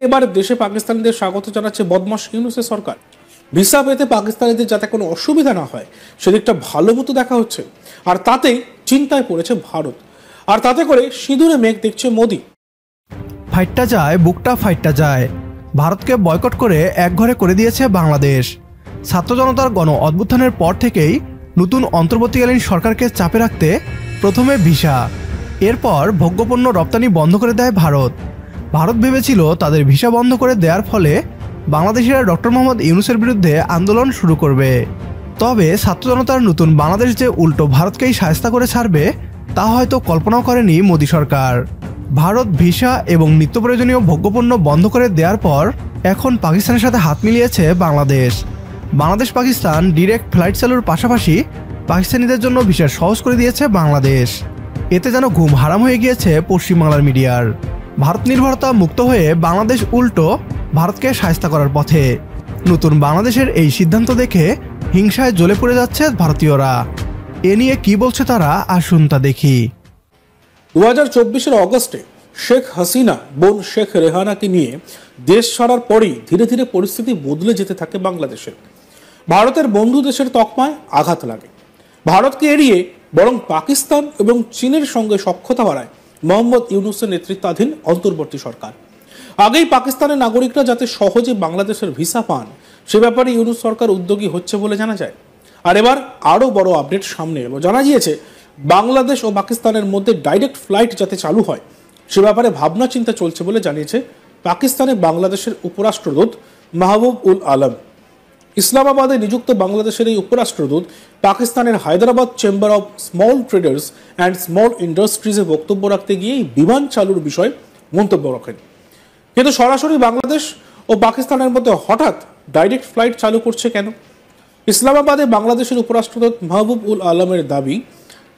এবার দেশে পাকিস্তানিদের স্বাগত জানাচ্ছে বদমাশ ইউনূসের সরকার। ভিসা পেতে পাকিস্তানিদের যাতে কোনো অসুবিধা না হয় সেদিকটা ভালো মতো দেখা হচ্ছে, আর তাতেই চিন্তায় পড়েছে ভারত, আর তাতে করে সিঁদুরে মেঘ দেখছে মোদি। ফাইটটা যায়, বুকটা ফাইটটা যায়। ভারতকে বয়কট করে একঘরে করে দিয়েছে বাংলাদেশ। ছাত্র জনতার গণ অভ্যুত্থানের পর থেকেই নতুন অন্তর্বর্তীকালীন সরকারকে চাপে রাখতে প্রথমে ভিসা, এরপর ভোগ্যপণ্য রপ্তানি বন্ধ করে দেয় ভারত। ভারত ভেবেছিল তাদের ভিসা বন্ধ করে দেওয়ার ফলে বাংলাদেশিরা ডক্টর মোহাম্মদ ইউনূসের বিরুদ্ধে আন্দোলন শুরু করবে। তবে ছাত্র জনতার নতুন বাংলাদেশ যে উল্টো ভারতকেই শায়েস্তা করে ছাড়বে তা হয়তো কল্পনাও করেনি মোদী সরকার। ভারত ভিসা এবং নিত্য প্রয়োজনীয় ভোগ্যপণ্য বন্ধ করে দেওয়ার পর এখন পাকিস্তানের সাথে হাত মিলিয়েছে বাংলাদেশ। বাংলাদেশ পাকিস্তান ডিরেক্ট ফ্লাইট চালুর পাশাপাশি পাকিস্তানিদের জন্য ভিসা সহজ করে দিয়েছে বাংলাদেশ। এতে যেন ঘুম হারাম হয়ে গিয়েছে পশ্চিমবাংলার মিডিয়ার। ভারত নির্ভরতা মুক্ত হয়ে বাংলাদেশ উল্টো ভারতকে শায়েস্তা করার পথে। নতুন বাংলাদেশের এই সিদ্ধান্ত দেখে হিংসায় জ্বলে পড়ে যাচ্ছে ভারতীয়রা। এ নিয়ে কি বলছে তারা, আসুন তা দেখি। 2024 অগস্টে শেখ হাসিনা বোন শেখ রেহানাকে নিয়ে দেশ ছাড়ার পরই ধীরে ধীরে পরিস্থিতি বদলে যেতে থাকে বাংলাদেশের। ভারতের বন্ধু দেশের তকমায় আঘাত লাগে। ভারতকে এড়িয়ে বরং পাকিস্তান এবং চীনের সঙ্গে সখ্যতা বাড়ায় মোহাম্মদ ইউনূসের নেতৃত্বাধীন অন্তর্বর্তী সরকার। আগেই পাকিস্তানের নাগরিকরা যাতে সহজে বাংলাদেশের ভিসা পান সে ব্যাপারে ইউনূস সরকার উদ্যোগী হচ্ছে বলে জানা যায়। আর এবার আরও বড় আপডেট সামনে এলো। জানা গিয়েছে বাংলাদেশ ও পাকিস্তানের মধ্যে ডাইরেক্ট ফ্লাইট যাতে চালু হয় সে ব্যাপারে ভাবনা চিন্তা চলছে বলে জানিয়েছে পাকিস্তানে বাংলাদেশের উপরাষ্ট্রদূত মাহবুব উল আলম। ইসলামাবাদে নিযুক্ত বাংলাদেশের এই উপরাষ্ট্রদূত পাকিস্তানের Hyderabad chamber of small traders and small ইন্ডাস্ট্রিজে বক্তব্য রাখতে গিয়ে বিমান চালুর বিষয়ে মন্তব্য রাখেন। কিন্তু সরাসরি বাংলাদেশ ও পাকিস্তানের মধ্যে হঠাৎ ডাইরেক্ট ফ্লাইট চালু করছে কেন? ইসলামাবাদে বাংলাদেশের উপরাষ্ট্রদূত মাহবুব উল আলমের দাবি,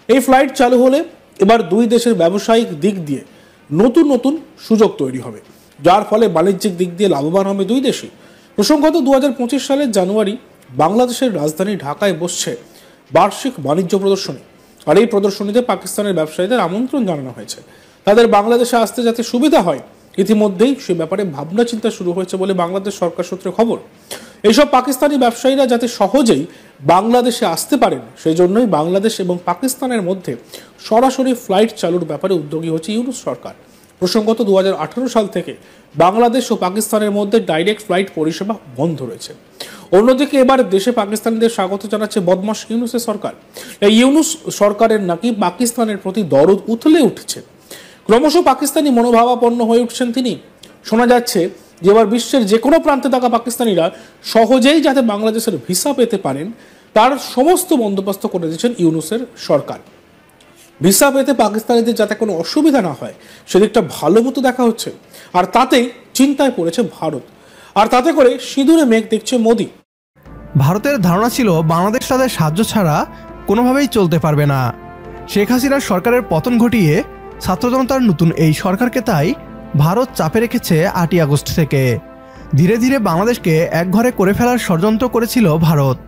এই ফ্লাইট চালু হলে এবার দুই দেশের ব্যবসায়িক দিক দিয়ে নতুন নতুন সুযোগ তৈরি হবে, যার ফলে বাণিজ্যিক দিক দিয়ে লাভবান হবে দুই দেশই। প্রসঙ্গত 2025 সালের জানুয়ারি বাংলাদেশের রাজধানী ঢাকায় বসছে বার্ষিক বাণিজ্য প্রদর্শনী, আর এই প্রদর্শনীতে পাকিস্তানের ব্যবসায়ীদের আমন্ত্রণ জানানো হয়েছে। তাদের বাংলাদেশে আসতে যাতে সুবিধা হয় ইতিমধ্যেই সে ব্যাপারে ভাবনা চিন্তা শুরু হয়েছে বলে বাংলাদেশ সরকার সূত্রে খবর। এইসব পাকিস্তানি ব্যবসায়ীরা যাতে সহজেই বাংলাদেশে আসতে পারেন সেই জন্যই বাংলাদেশ এবং পাকিস্তানের মধ্যে সরাসরি ফ্লাইট চালুর ব্যাপারে উদ্যোগী হচ্ছে ইউনূস সরকার। প্রসঙ্গত 2018 সাল থেকে বাংলাদেশ ও পাকিস্তানের মধ্যে ডাইরেক্ট ফ্লাইট পরিষেবা বন্ধ রয়েছে। অন্যদিকে এবার দেশে পাকিস্তানিদের স্বাগত জানাচ্ছে বদমাশ ইউনূসের সরকার। এই ইউনূস সরকারের নাকি পাকিস্তানের প্রতি দরদ উথলে উঠছে। ক্রমশ পাকিস্তানি মনোভাবাপন্ন হয়ে উঠছেন তিনি। শোনা যাচ্ছে যে এবার বিশ্বের যে কোনো প্রান্তে থাকা পাকিস্তানিরা সহজেই যাতে বাংলাদেশের ভিসা পেতে পারেন তার সমস্ত বন্দোবস্ত করে দিয়েছেন ইউনূসের সরকার। ভিসা পেতে পাকিস্তানিদের যাতে কোনো অসুবিধা না হয় সেদিকটা ভালো মতো দেখা হচ্ছে, আর তাতেই চিন্তায় পড়েছে ভারত, আর তাতে করে সিঁদুরে মেঘ দেখছে মোদি। ভারতের ধারণা ছিল বাংলাদেশ তাদের সাহায্য ছাড়া কোনোভাবেই চলতে পারবে না। শেখ হাসিনার সরকারের পতন ঘটিয়ে ছাত্র জনতার নতুন এই সরকারকে তাই ভারত চাপে রেখেছে 8ই আগস্ট থেকে। ধীরে ধীরে বাংলাদেশকে একঘরে করে ফেলার ষড়যন্ত্র করেছিল ভারত।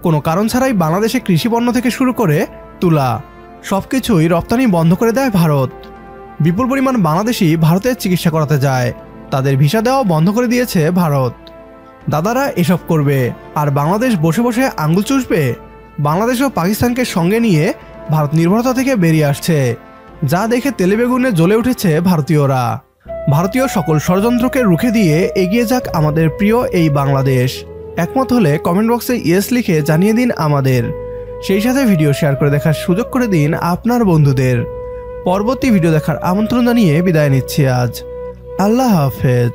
কোনো কারণ ছাড়াই বাংলাদেশে কৃষিপণ্য থেকে শুরু করে তুলা সবকিছুই রপ্তানি বন্ধ করে দেয় ভারত। বিপুল পরিমাণ বাংলাদেশি ভারতে চিকিৎসা করাতে যায়, তাদের ভিসা দেওয়া বন্ধ করে দিয়েছে ভারত। দাদারা এসব করবে আর বাংলাদেশ বসে বসে আঙ্গুল চুষবে? বাংলাদেশ ও পাকিস্তানকে সঙ্গে নিয়ে ভারত নির্ভরতা থেকে বেরিয়ে আসছে, যা দেখে তেলে বেগুনে জ্বলে উঠেছে ভারতীয়রা। ভারতীয় সকল ষড়যন্ত্রকে রুখে দিয়ে এগিয়ে যাক আমাদের প্রিয় এই বাংলাদেশ। একমত হলে কমেন্ট বক্সে ইয়েস লিখে জানিয়ে দিন আমাদের। সেই সাথে ভিডিও শেয়ার করে দেখার সুযোগ করে দিন আপনার বন্ধুদের। পরবর্তী ভিডিও দেখার আমন্ত্রণ জানিয়ে বিদায় নিচ্ছি আজ। আল্লাহ হাফেজ।